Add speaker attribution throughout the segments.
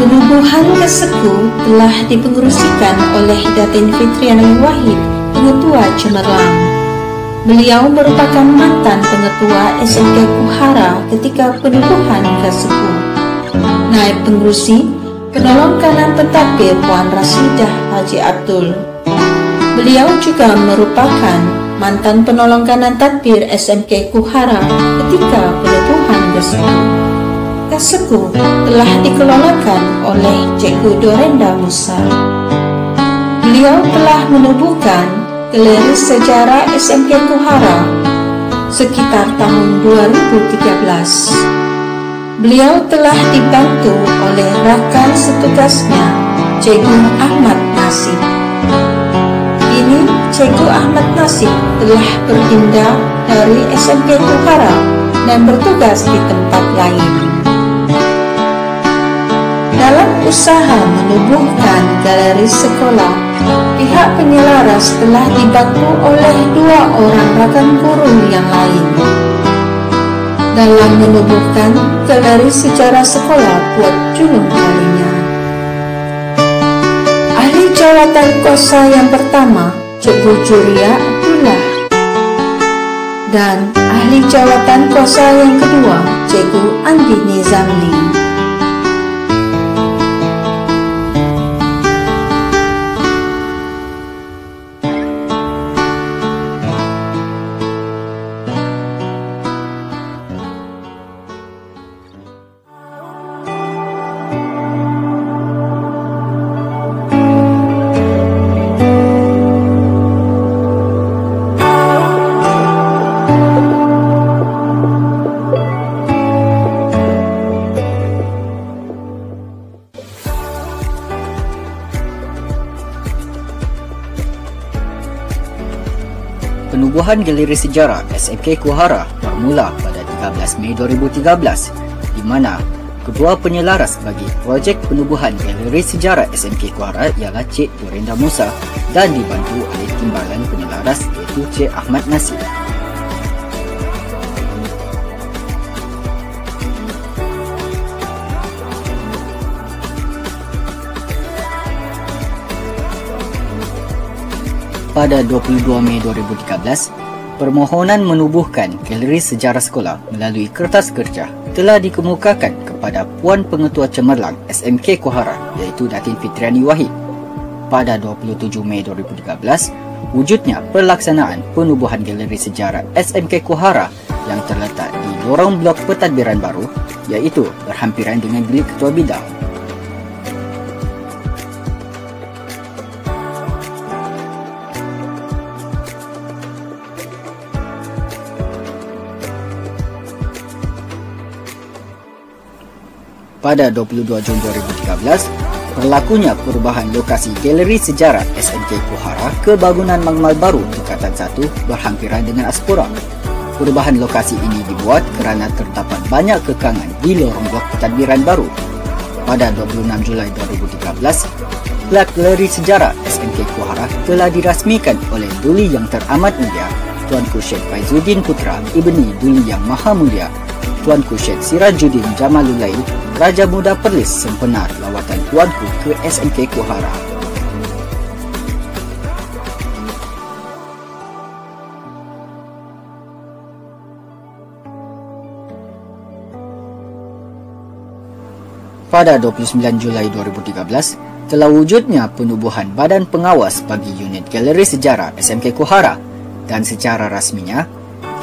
Speaker 1: Penubuhan Keseku telah dipengerusikan oleh Datin Fitriani Wahid, Pengetua Cemerlang. Beliau merupakan mantan Pengetua SMK Kuhara ketika penubuhan Keseku. Naib Pengerusi Penolong Kanan Pentadbir Puan Rasidah Haji Abdul. Beliau juga merupakan mantan Penolong Kanan Tadbir SMK Kuhara ketika penubuhan Keseku. Keseku telah dikelolakan oleh Cikgu Dorenda Musa. Beliau telah menubuhkan Galeri Sejarah SMK Kuhara sekitar tahun 2013. Beliau telah dibantu oleh rakan setugasnya, Cikgu Ahmad Nasib. Kini Cikgu Ahmad Nasib telah berpindah dari SMK Kuhara dan bertugas di tempat lain. Dalam usaha menubuhkan galeri sekolah, pihak penyelaras telah dibantu oleh 2 orang rakan guru yang lain. Dalam menubuhkan galeri sejarah sekolah buat julung kalinya, ahli jawatan kosa yang pertama Cikgu Juria Abdullah dan ahli jawatan kosa yang kedua Cikgu Andi Nizamli.
Speaker 2: Penubuhan Galeri Sejarah SMK Kuhara bermula pada 13 Mei 2013 di mana Ketua Penyelaras bagi projek penubuhan Galeri Sejarah SMK Kuhara ialah Cik Dorenda Musa dan dibantu oleh Timbalan Penyelaras iaitu Cik Ahmad Nasib. Pada 22 Mei 2013, permohonan menubuhkan Galeri Sejarah Sekolah melalui kertas kerja telah dikemukakan kepada Puan Pengetua Cemerlang SMK Kuhara iaitu Datin Fitriani Wahid. Pada 27 Mei 2013, wujudnya pelaksanaan penubuhan Galeri Sejarah SMK Kuhara yang terletak di lorong blok pentadbiran baru iaitu berhampiran dengan bilik Ketua Bidang. Pada 22 Jun 2013, berlakunya perubahan lokasi Galeri Sejarah SMK Kuhara ke bangunan Mangmal Baru tingkatan 1 berhampiran dengan Aspura. Perubahan lokasi ini dibuat kerana terdapat banyak kekangan di lorong blok pentadbiran baru. Pada 26 Julai 2013, plat Galeri Sejarah SMK Kuhara telah dirasmikan oleh Duli Yang Teramat Mulia Tuanku Syed Faizuddin Putra Ibni Duli Yang Maha Mulia Tuanku Syed Sirajuddin Jamalulail, Raja Muda Perlis sempenar lawatan Tuanku ke SMK Kuhara. Pada 29 Julai 2013, telah wujudnya penubuhan Badan Pengawas bagi unit Galeri Sejarah SMK Kuhara dan secara rasminya,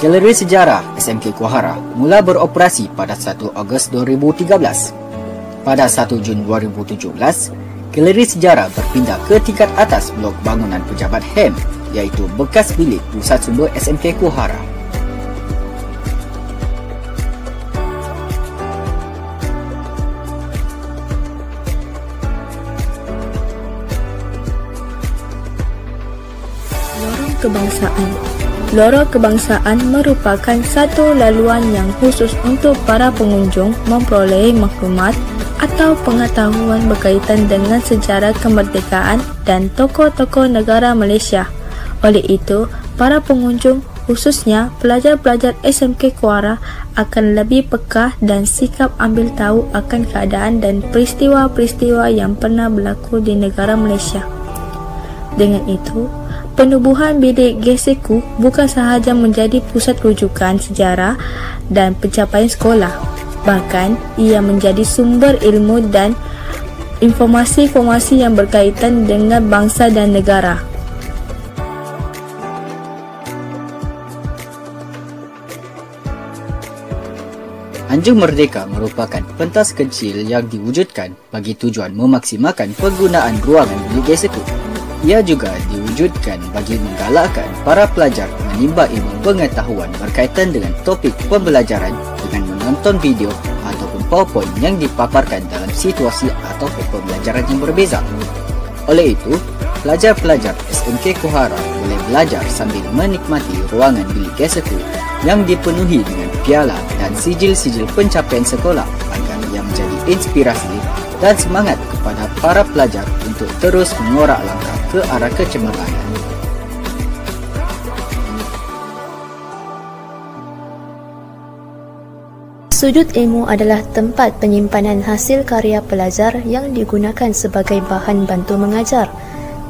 Speaker 2: Galeri Sejarah SMK Kuhara mula beroperasi pada 1 Ogos 2013. Pada 1 Jun 2017, Galeri Sejarah berpindah ke tingkat atas blok bangunan pejabat HEM iaitu bekas bilik Pusat Sumber SMK Kuhara.
Speaker 3: Lorong Kebangsaan. Lorong Kebangsaan merupakan satu laluan yang khusus untuk para pengunjung memperoleh maklumat atau pengetahuan berkaitan dengan sejarah kemerdekaan dan tokoh-tokoh negara Malaysia. Oleh itu, para pengunjung khususnya pelajar-pelajar SMK Kuara akan lebih peka dan sikap ambil tahu akan keadaan dan peristiwa-peristiwa yang pernah berlaku di negara Malaysia. Dengan itu, penubuhan bidik geseku bukan sahaja menjadi pusat rujukan sejarah dan pencapaian sekolah, bahkan ia menjadi sumber ilmu dan informasi-informasi yang berkaitan dengan bangsa dan negara.
Speaker 2: Anjung Merdeka merupakan pentas kecil yang diwujudkan bagi tujuan memaksimalkan penggunaan ruangan bilik geseku. Ia juga diwujudkan bagi menggalakkan para pelajar menimba ilmu pengetahuan berkaitan dengan topik pembelajaran dengan menonton video ataupun PowerPoint yang dipaparkan dalam situasi atau pembelajaran yang berbeza. Oleh itu, pelajar-pelajar SMK Kuhara boleh belajar sambil menikmati ruangan bilik geseku yang dipenuhi dengan piala dan sijil-sijil pencapaian sekolah agar ia menjadi inspirasi dan semangat kepada para pelajar untuk terus mengorak langkah ke arah kecemerlangan.
Speaker 3: Sudut ilmu adalah tempat penyimpanan hasil karya pelajar yang digunakan sebagai bahan bantu mengajar.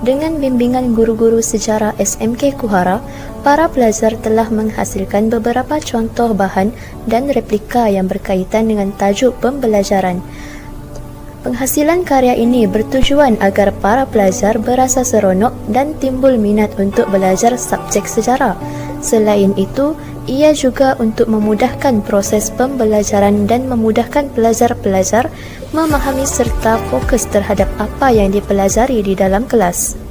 Speaker 3: Dengan bimbingan guru-guru sejarah SMK Kuhara, para pelajar telah menghasilkan beberapa contoh bahan dan replika yang berkaitan dengan tajuk pembelajaran. Penghasilan karya ini bertujuan agar para pelajar berasa seronok dan timbul minat untuk belajar subjek sejarah. Selain itu, ia juga untuk memudahkan proses pembelajaran dan memudahkan pelajar-pelajar memahami serta fokus terhadap apa yang dipelajari di dalam kelas.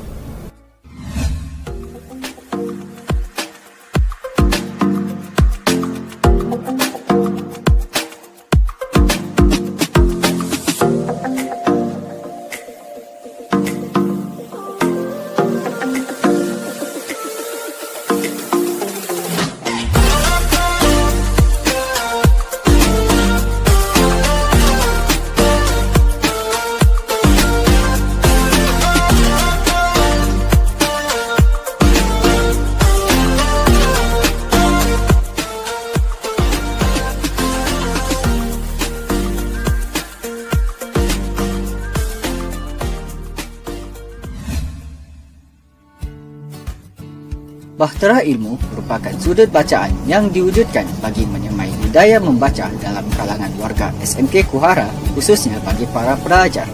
Speaker 2: Bahtera Ilmu merupakan sudut bacaan yang diwujudkan bagi menyemai budaya membaca dalam kalangan warga SMK Kuhara, khususnya bagi para pelajar.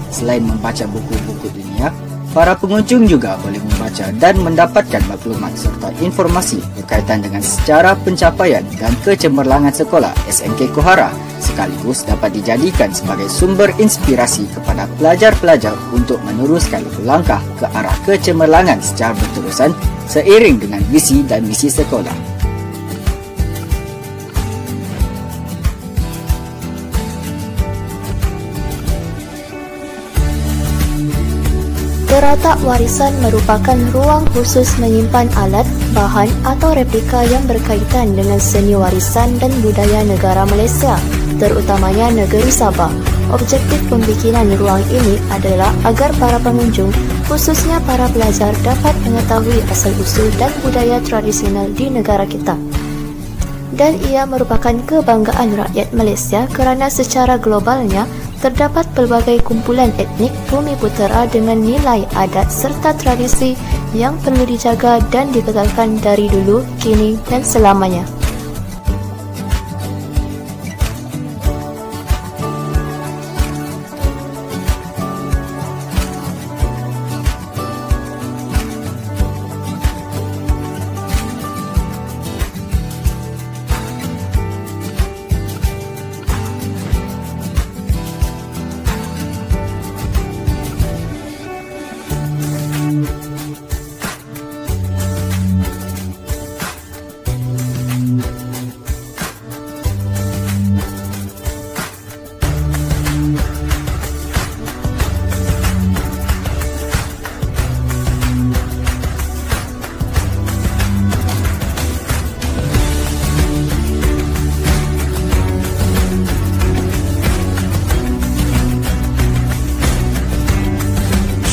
Speaker 2: Selain membaca buku-buku dunia, para pengunjung juga boleh membaca dan mendapatkan maklumat serta informasi berkaitan dengan sejarah pencapaian dan kecemerlangan sekolah SMK Kuhara, sekaligus dapat dijadikan sebagai sumber inspirasi kepada pelajar-pelajar untuk meneruskan langkah ke arah kecemerlangan secara berterusan seiring dengan visi dan misi sekolah.
Speaker 3: Teratak warisan merupakan ruang khusus menyimpan alat, bahan atau replika yang berkaitan dengan seni warisan dan budaya negara Malaysia, terutamanya negeri Sabah. Objektif pembikinan ruang ini adalah agar para pengunjung, khususnya para pelajar, dapat mengetahui asal-usul dan budaya tradisional di negara kita. Dan ia merupakan kebanggaan rakyat Malaysia kerana secara globalnya terdapat pelbagai kumpulan etnik Bumiputera dengan nilai adat serta tradisi yang perlu dijaga dan dikekalkan dari dulu, kini dan selamanya.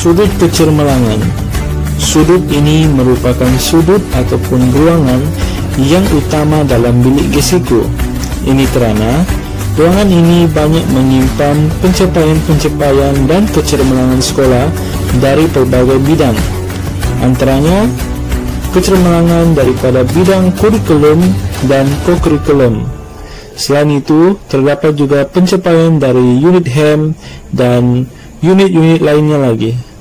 Speaker 4: Sudut kecemerlangan. Sudut ini merupakan sudut ataupun ruangan
Speaker 5: yang utama dalam bilik geseku. Ini kerana ruangan ini banyak menyimpan pencapaian-pencapaian dan kecermelangan sekolah dari pelbagai bidang. Antaranya, kecermelangan daripada bidang kurikulum dan kokurikulum. Selain itu, terdapat juga pencapaian dari unit HEM dan unit-unit lainnya lagi.